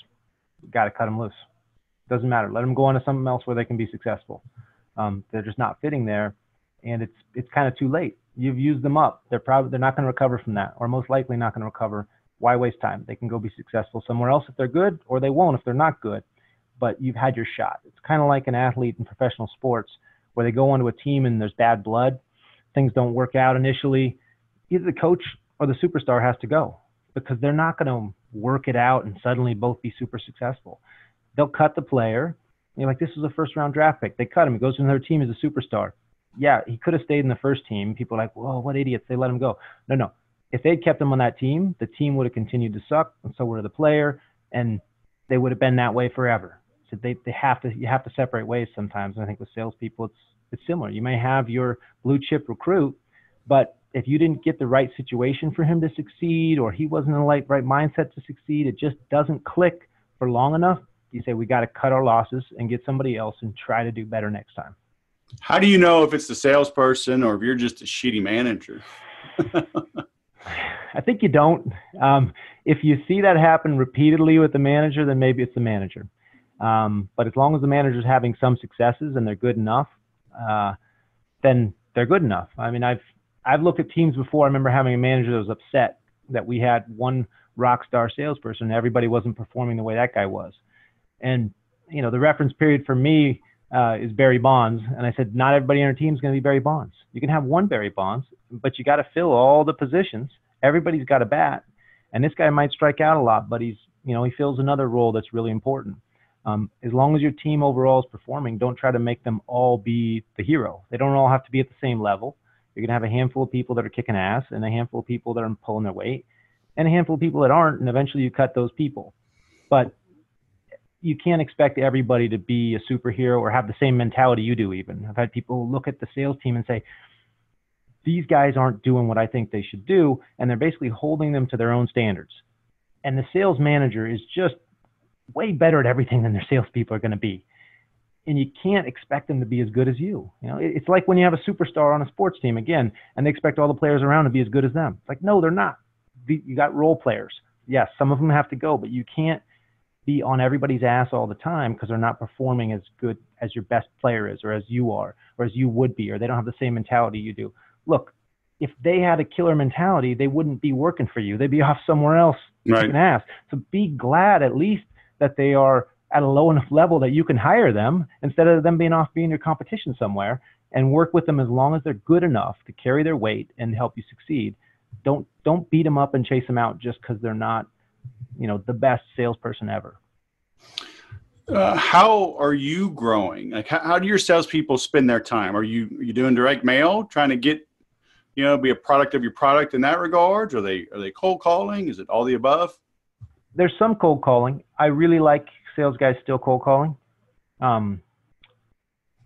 you got to cut them loose. Doesn't matter. Let them go on to something else where they can be successful. They're just not fitting there, and it's kind of too late. You've used them up. They're not going to recover from that, or most likely not going to recover. Why waste time? They can go be successful somewhere else if they're good, or they won't if they're not good. But you've had your shot. It's kind of like an athlete in professional sports where they go onto a team and there's bad blood. Things don't work out initially. Either the coach or the superstar has to go because they're not going to work it out and suddenly both be super successful. They'll cut the player. You're like, this was a first-round draft pick. They cut him. He goes to another team as a superstar. Yeah, he could have stayed in the first team. People are like, whoa, what idiots. They let him go. No. If they'd kept him on that team, the team would have continued to suck, and so would the player, and they would have been that way forever. So you have to separate ways sometimes. And I think with salespeople, it's similar. You may have your blue chip recruit, but if you didn't get the right situation for him to succeed, or he wasn't in the right mindset to succeed, it just doesn't click for long enough. You say, we got to cut our losses and get somebody else and try to do better next time. How do you know if it's the salesperson or if you're just a shitty manager? I think you don't. If you see that happen repeatedly with the manager, then maybe it's the manager. But as long as the manager's having some successes and they're good enough, then they're good enough. I mean, I've looked at teams before. I remember having a manager that was upset that we had one rock star salesperson and everybody wasn't performing the way that guy was. And, the reference period for me is Barry Bonds. And I said, not everybody on our team is going to be Barry Bonds. You can have one Barry Bonds, but you got to fill all the positions. Everybody's got a bat. And this guy might strike out a lot, but he fills another role that's really important. As long as your team overall is performing, don't try to make them all be the hero. They don't all have to be at the same level. You're going to have a handful of people that are kicking ass and a handful of people that are pulling their weight and a handful of people that aren't. And eventually you cut those people. But you can't expect everybody to be a superhero or have the same mentality you do even. I've had people look at the sales team and say, these guys aren't doing what I think they should do. And they're basically holding them to their own standards. And the sales manager is just way better at everything than their salespeople are going to be. And you can't expect them to be as good as you. It's like when you have a superstar on a sports team again, and they expect all the players around to be as good as them. It's like, no, they're not. You got role players. Yes, some of them have to go, but you can't be on everybody's ass all the time because they're not performing as good as your best player is, or as you are, or as you would be, or they don't have the same mentality you do. Look, if they had a killer mentality, they wouldn't be working for you. They'd be off somewhere else kicking ass. So be glad at least that they are at a low enough level that you can hire them instead of them being off being your competition somewhere, and work with them as long as they're good enough to carry their weight and help you succeed. Don't beat them up and chase them out just because they're not, the best salesperson ever. How are you growing? Like, how do your salespeople spend their time? Are you doing direct mail, trying to get, be a product of your product in that regard? Are they cold calling? Is it all the above? There's some cold calling. I really like sales guys still cold calling. I'd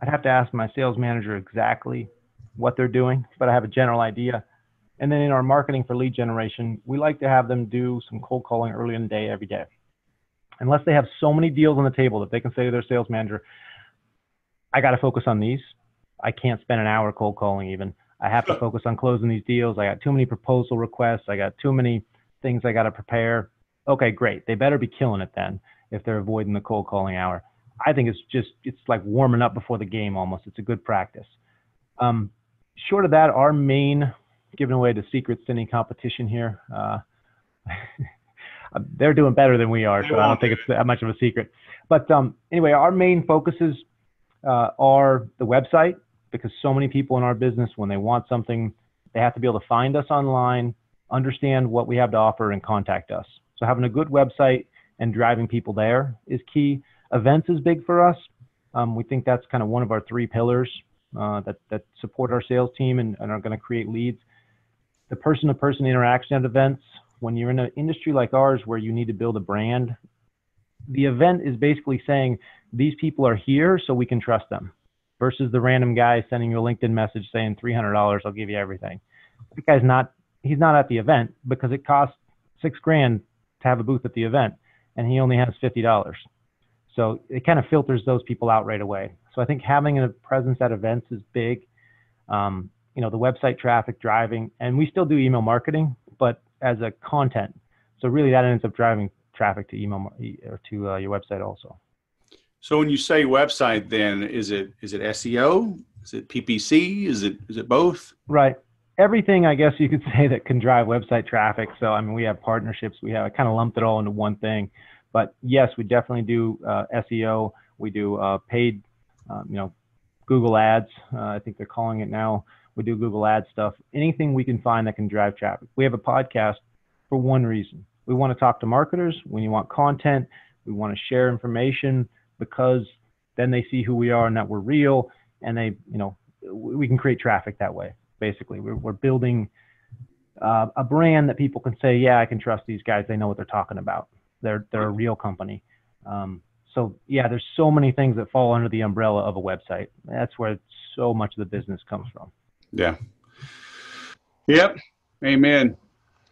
have to ask my sales manager exactly what they're doing, but I have a general idea. And then in our marketing for lead generation, we like to have them do some cold calling early in the day, every day. Unless they have so many deals on the table that they can say to their sales manager, I got to focus on these. I can't spend an hour cold calling even. I have to focus on closing these deals. I got too many proposal requests. I got too many things I got to prepare. Okay, great. They better be killing it then if they're avoiding the cold calling hour. I think it's like warming up before the game almost. It's a good practice. Short of that, our main, giving away the secrets to any competition here, they're doing better than we are, so I don't think it's that much of a secret. But anyway, our main focuses are the website, because so many people in our business, when they want something, they have to be able to find us online, understand what we have to offer, and contact us. So having a good website and driving people there is key. Events is big for us. We think that's kind of one of our three pillars that support our sales team and are going to create leads. The person-to-person interaction at events. When you're in an industry like ours where you need to build a brand, the event is basically saying these people are here so we can trust them, versus the random guy sending you a LinkedIn message saying $300, I'll give you everything. That guy's he's not at the event because it costs $6,000 to have a booth at the event, and he only has $50. So it kind of filters those people out right away. So I think having a presence at events is big. The website traffic driving, and we still do email marketing, but as a content. So really that ends up driving traffic to email or to your website also. So when you say website, then is it SEO? Is it PPC? Is it both? Right. Everything, I guess you could say, that can drive website traffic. So, I mean, we have partnerships. I kind of lumped it all into one thing. But yes, we definitely do SEO. We do paid, Google ads. I think they're calling it now. We do Google ad stuff. Anything we can find that can drive traffic. We have a podcast for one reason. We want to talk to marketers. When you want content, we want to share information, because then they see who we are and that we're real, and we can create traffic that way. Basically, we're building a brand that people can say, yeah, I can trust these guys. They know what they're talking about. They're a real company. So yeah, there's so many things that fall under the umbrella of a website. That's where so much of the business comes from. Yeah. Yep. Amen.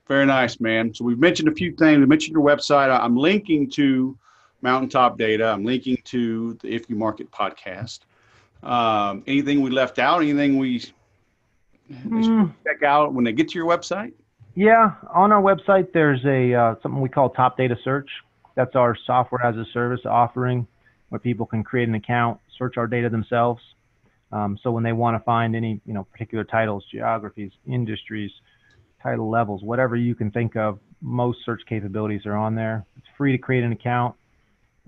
Very nice, man. So we've mentioned a few things. We mentioned your website. I'm linking to Mountaintop Data. I'm linking to the If You Market podcast. Anything we left out? Anything they should check out when they get to your website? Yeah, on our website, there's something we call Top Data Search. That's our software as a service offering where people can create an account, search our data themselves. So when they want to find any, particular titles, geographies, industries, title levels, whatever you can think of, most search capabilities are on there. It's free to create an account.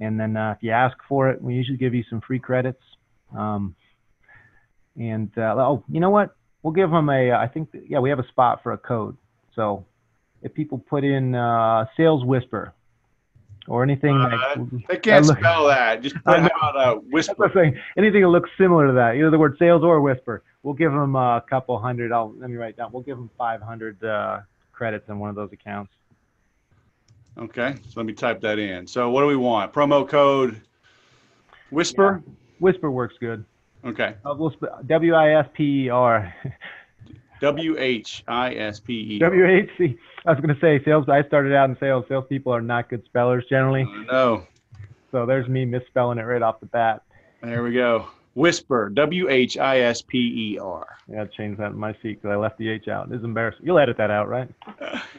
And then if you ask for it, we usually give you some free credits. You know what? We'll give them we have a spot for a code. So if people put in Sales Whisper or anything they can't spell that. Just put out Whisper. Anything that looks similar to that, either the word sales or whisper, we'll give them a couple hundred. Let me write down. We'll give them 500 credits in one of those accounts. Okay, so let me type that in. So what do we want? Promo code Whisper? Yeah. Whisper works good. Okay. WISPER. WHISPE. WHC. I was going to say sales. I started out in sales. Salespeople are not good spellers generally. No. So there's me misspelling it right off the bat. There we go. Whisper. WHISPER. Yeah, change that in my sheet because I left the H out. It's embarrassing. You'll edit that out, right?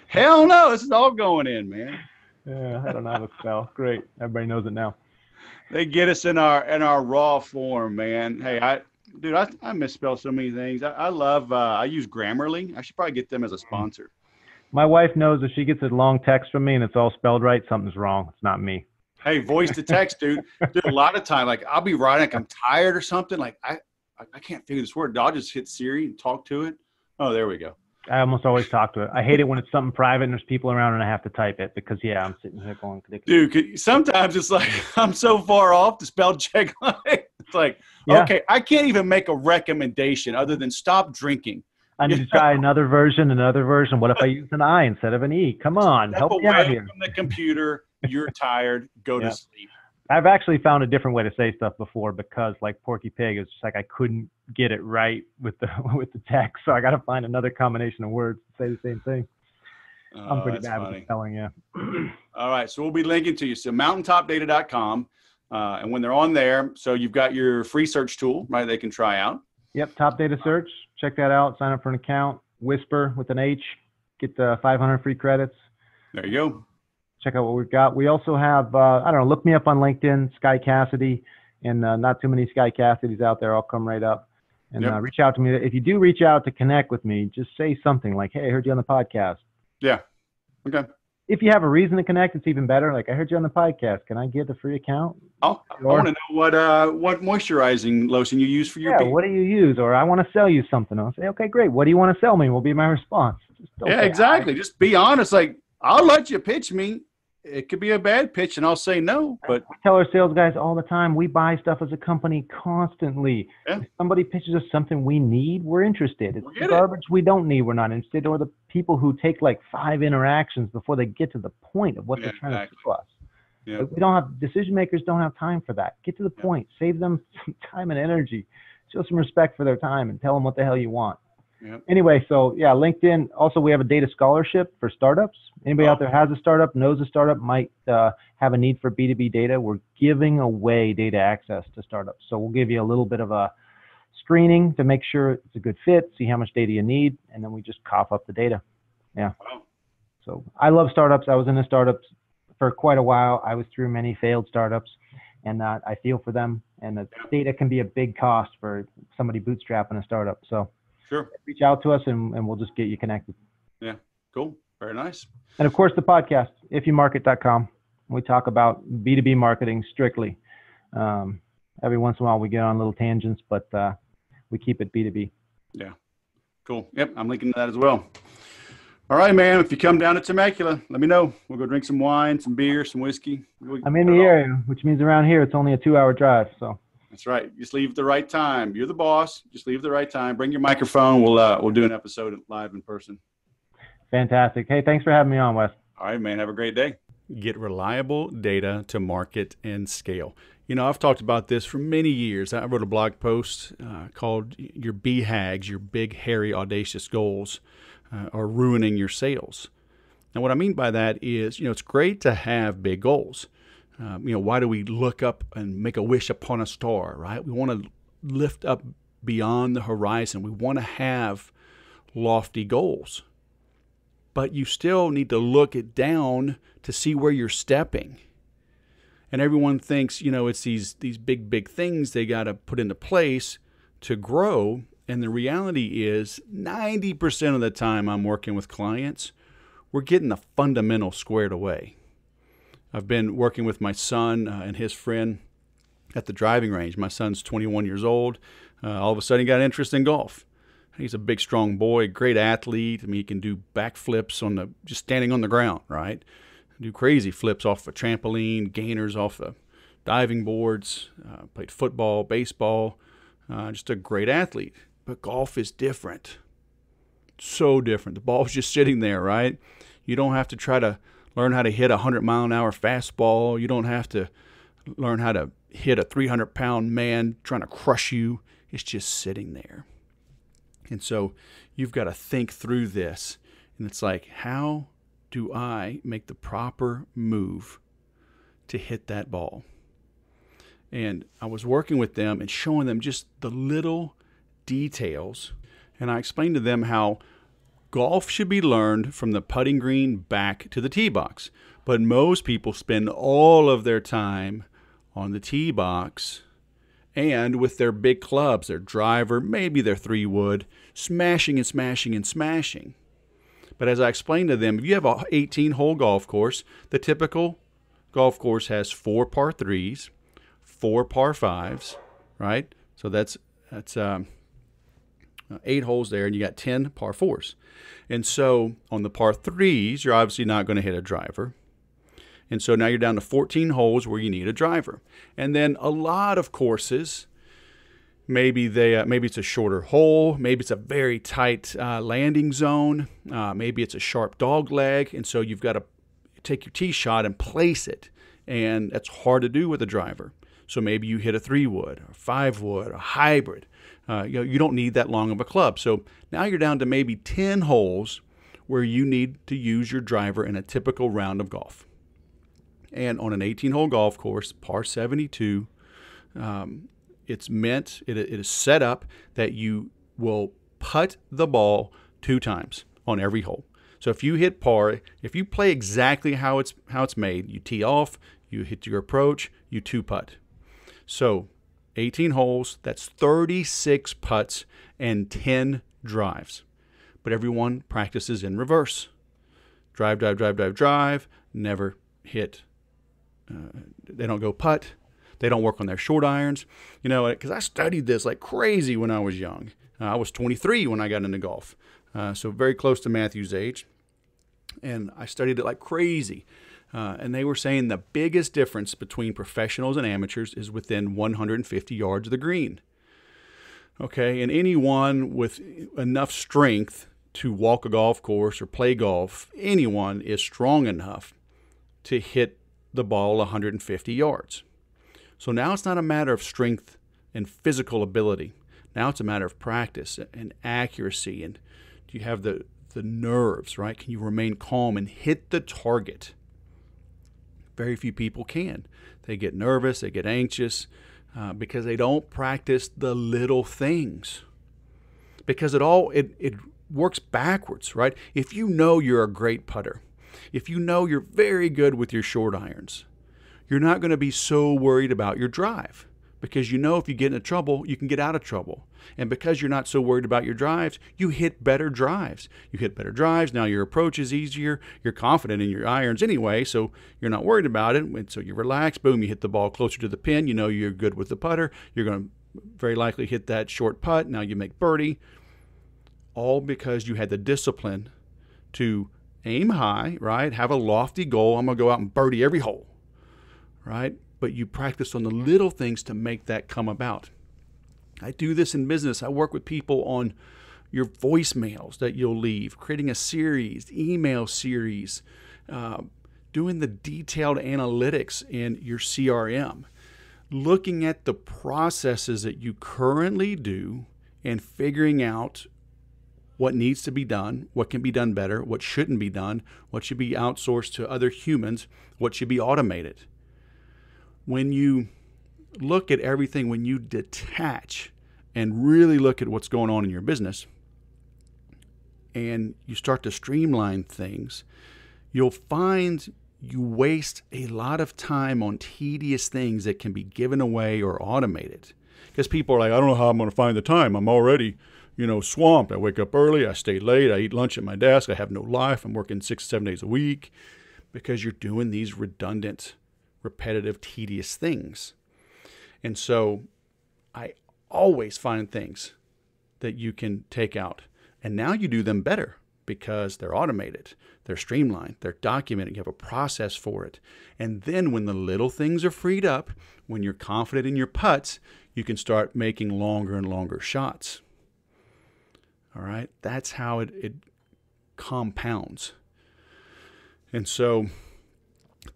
Hell no. This is all going in, man. Yeah, I don't know how to spell. Great. Everybody knows it now. They get us in our raw form, man. Hey, I misspell so many things. I love, I use Grammarly. I should probably get them as a sponsor. My wife knows if she gets a long text from me and it's all spelled right, something's wrong. It's not me. Hey, voice to text, dude. Dude, a lot of time, like I'll be writing, like I'm tired or something. Like I can't figure this word. I'll just hit Siri and talk to it. Oh, there we go. I almost always talk to it. I hate it when it's something private and there's people around and I have to type it because, I'm sitting here going. Dude, sometimes it's like I'm so far off to spell check on it. It's like, okay, I can't even make a recommendation other than stop drinking. I need to try another version. What if I use an I instead of an E? Come on, help me out here. From the computer, you're tired, go to sleep. I've actually found a different way to say stuff before because, like Porky Pig, it's just like I couldn't get it right with the text, so I got to find another combination of words to say the same thing. I'm pretty bad with spelling, yeah. All right, so we'll be linking to you. So mountaintopdata.com, and when they're on there, so you've got your free search tool, right? They can try out. Yep, Top Data Search. Check that out. Sign up for an account. Whisper with an H. Get the 500 free credits. There you go. Check out what we've got. We also have, look me up on LinkedIn, Sky Cassidy, and not too many Sky Cassidys out there. I'll come right up and reach out to me. If you do reach out to connect with me, just say something like, hey, I heard you on the podcast. Yeah. Okay. If you have a reason to connect, it's even better. Like, I heard you on the podcast. Can I get a free account? Oh, I want to know what moisturizing lotion you use for your beard. What do you use? Or I want to sell you something. I'll say, okay, great. What do you want to sell me? Will be my response. Exactly. Just be honest. Like, I'll let you pitch me. It could be a bad pitch, and I'll say no. But we tell our sales guys all the time, we buy stuff as a company constantly. Yeah. If somebody pitches us something we need, we're interested. It's garbage we don't need, we're not interested. Or the people who take like 5 interactions before they get to the point of what they're trying to sell us. Yeah. We don't have decision makers don't have time for that. Get to the point. Save them some time and energy. Show some respect for their time and tell them what the hell you want. Yep. Anyway, so LinkedIn. Also, we have a data scholarship for startups. Anybody out there has a startup, knows a startup, might have a need for B2B data. We're giving away data access to startups. So we'll give you a little bit of a screening to make sure it's a good fit, see how much data you need, and then we just cough up the data. Yeah. Wow. So I love startups. I was in the startups for quite a while. I was through many failed startups, and I feel for them. And the data can be a big cost for somebody bootstrapping a startup. So. Sure. Reach out to us and we'll just get you connected. Yeah, cool. Very nice. And of course, the podcast, ifyoumarket.com. We talk about B2B marketing strictly. Every once in a while we get on little tangents, but we keep it B2B. Yeah, cool. Yep, I'm linking to that as well. All right, man. If you come down to Temecula, let me know. We'll go drink some wine, some beer, some whiskey. I'm in the area, which means around here it's only a 2-hour drive. So. That's right. Just leave the right time. You're the boss. Just leave the right time. Bring your microphone. We'll do an episode live in person. Fantastic. Hey, thanks for having me on, Wes. All right, man. Have a great day. get reliable data to market and scale. I've talked about this for many years. I wrote a blog post called Your BHAGs, Your Big, Hairy, Audacious Goals Are Ruining Your Sales. And what I mean by that is, it's great to have big goals. Why do we look up and make a wish upon a star, right? We want to lift up beyond the horizon. We want to have lofty goals. But you still need to look it down to see where you're stepping. And everyone thinks, it's these big things they got to put into place to grow. And the reality is 90% of the time I'm working with clients, we're getting the fundamentals squared away. I've been working with my son and his friend at the driving range. My son's 21 years old. All of a sudden he got an interest in golf. He's a big, strong boy, great athlete. He can do backflips just standing on the ground, right? Do crazy flips off a trampoline, gainers off the diving boards, played football, baseball, just a great athlete. But golf is different. So different. The ball's just sitting there, right? You don't have to try to learn how to hit a 100-mile-an-hour fastball. You don't have to learn how to hit a 300-pound man trying to crush you. It's just sitting there. And so you've got to think through this. And it's like, how do I make the proper move to hit that ball? And I was working with them and showing them just the little details. And I explained to them how golf should be learned from the putting green back to the tee box. But most people spend all of their time on the tee box and with their big clubs, their driver, maybe their 3-wood, smashing and smashing and smashing. But as I explained to them, if you have an 18-hole golf course, the typical golf course has 4 par 3s, 4 par 5s, right? So that's 8 holes there, and you got 10 par 4s. And so on the par 3s, you're obviously not going to hit a driver. And so now you're down to 14 holes where you need a driver. And then a lot of courses, maybe it's a shorter hole, maybe it's a very tight landing zone, maybe it's a sharp dog leg, and so you've got to take your tee shot and place it, and that's hard to do with a driver. So maybe you hit a 3-wood, or 5-wood, a hybrid. You don't need that long of a club. So now you're down to maybe 10 holes where you need to use your driver in a typical round of golf. And on an 18-hole golf course, par 72, it is set up that you will putt the ball 2 times on every hole. So if you hit par, if you play exactly how it's made, you tee off, you hit your approach, you 2-putt. So 18 holes, that's 36 putts and 10 drives. But everyone practices in reverse. Drive, drive, drive, drive, drive, never hit. They don't go putt. They don't work on their short irons. Because I studied this like crazy when I was young. I was 23 when I got into golf. So very close to Matthew's age. And I studied it like crazy. And they were saying the biggest difference between professionals and amateurs is within 150 yards of the green. Okay, and anyone with enough strength to walk a golf course or play golf, anyone is strong enough to hit the ball 150 yards. So now it's not a matter of strength and physical ability. Now it's a matter of practice and accuracy. And do you have the nerves, right? Can you remain calm and hit the target? Very few people can. They get nervous, they get anxious because they don't practice the little things. Because it works backwards, right? If you know you're a great putter, if you know you're very good with your short irons, you're not going to be so worried about your drive because you know if you get into trouble, you can get out of trouble. And because you're not so worried about your drives, you hit better drives. You hit better drives. Now your approach is easier. You're confident in your irons anyway, so you're not worried about it. And so you relax. Boom, you hit the ball closer to the pin. You know you're good with the putter. You're going to very likely hit that short putt. Now you make birdie. All because you had the discipline to aim high, right? Have a lofty goal. I'm going to go out and birdie every hole, right? But you practice on the little things to make that come about. I do this in business. I work with people on your voicemails that you'll leave, creating a series, email series, doing the detailed analytics in your CRM, looking at the processes that you currently do and figuring out what needs to be done, what can be done better, what shouldn't be done, what should be outsourced to other humans, what should be automated. When you look at everything, when you detach and really look at what's going on in your business, and you start to streamline things, you'll find you waste a lot of time on tedious things that can be given away or automated. Because people are like, I don't know how I'm going to find the time. I'm already, swamped. I wake up early. I stay late. I eat lunch at my desk. I have no life. I'm working 6 to 7 days a week because you're doing these redundant, repetitive, tedious things. And so I always find things that you can take out. And now you do them better because they're automated, they're streamlined, they're documented, you have a process for it. And then when the little things are freed up, when you're confident in your putts, you can start making longer and longer shots. All right, that's how it compounds. And so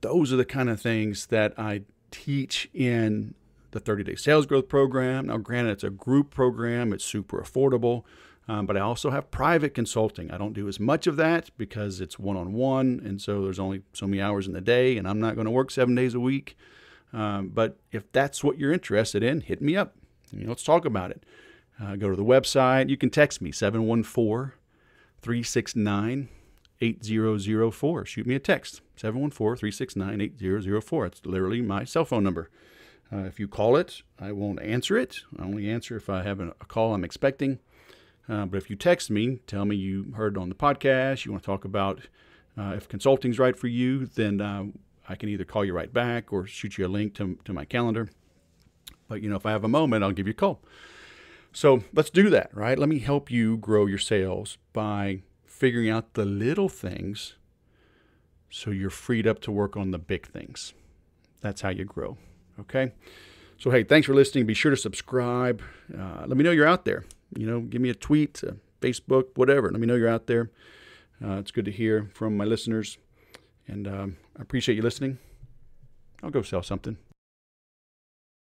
those are the kind of things that I teach in the 30-day sales growth program. Now, granted, it's a group program. It's super affordable. But I also have private consulting. I don't do as much of that because it's one-on-one. And so there's only so many hours in the day, and I'm not going to work 7 days a week. But if that's what you're interested in, hit me up. Let's talk about it. Go to the website. You can text me, 714-369-8004. Shoot me a text, 714-369-8004. It's literally my cell phone number. If you call it, I won't answer it. I only answer if I have a call I'm expecting. But if you text me, tell me you heard on the podcast, you want to talk about if consulting's right for you, then I can either call you right back or shoot you a link to my calendar. But, if I have a moment, I'll give you a call. So let's do that, right? Let me help you grow your sales by figuring out the little things so you're freed up to work on the big things. That's how you grow, okay? So, hey, thanks for listening. Be sure to subscribe. Let me know you're out there. Give me a tweet, Facebook, whatever. Let me know you're out there. It's good to hear from my listeners. And I appreciate you listening. I'll go sell something.